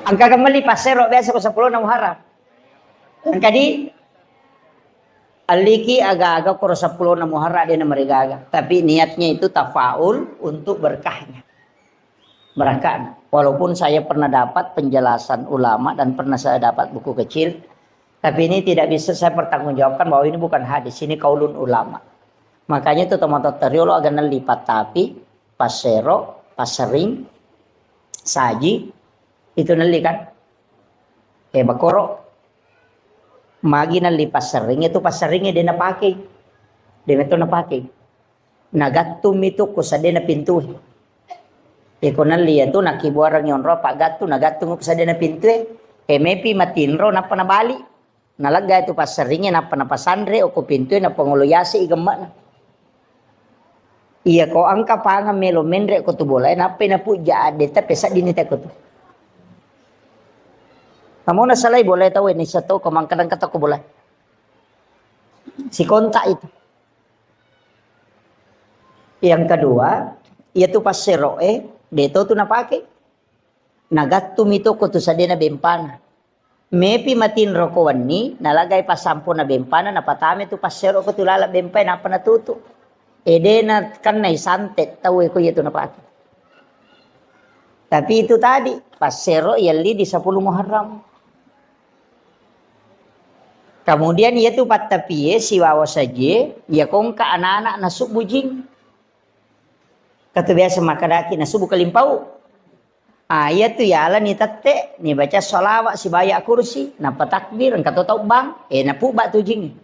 Angka kembali pasero biasa ko 10 na muharram. Angka di aliki aga-aga ko 10 na muharram dia na marigaga. Tapi niatnya itu tafaul untuk berkahnya. Berkah. Walaupun saya pernah dapat penjelasan ulama dan pernah saya dapat buku kecil, tapi ini tidak bisa saya pertanggungjawabkan bahwa ini bukan hadis, ini kaulun ulama. Makanya itu teman-teman teriolo agak lipat tapi pasero, pasering, saji itu neli kan? Bakoro. Magi neli pasering itu paseringnya dia na pakai. Dia itu na pakai. Nagatum itu kusa dia na pintu. Iko nali itu nakibuarang yon ro pak gatu nagatum kusa dia na pintu. Mepi matinro napa na bali. Nalaga itu paseringnya napa na pasandre o ko pintu na panguluyasi igemak na. Iya ko angka panga melo mendre ko tu bola napa na puja ade tapi sa dinita ko tu. Kamu na salay boleh tahu ini satu kemangkadan kata ko boleh. Si kontak itu. Yang kedua, yaitu pasero deto tu napake. Nagattum itu ko tu sa dina bempana. Mepi matin rokowan ni nalagay pasampo na bempana napatami tu pasero ko tu lala bempay napa natuto. Edena kan na santet tahu ko yaitu napake. Tapi itu tadi pasero yali di 10 Muharram. Kemudian yaitu patapie siwawa saja ya kongka anak-anak nasuk bujing. Kata biasa makadaki nasuk kalimpau. Ayat tu ya ala ni tete ni baca solawat si bayak kursi napa takbir engkau tahu bang napu bak tu jing.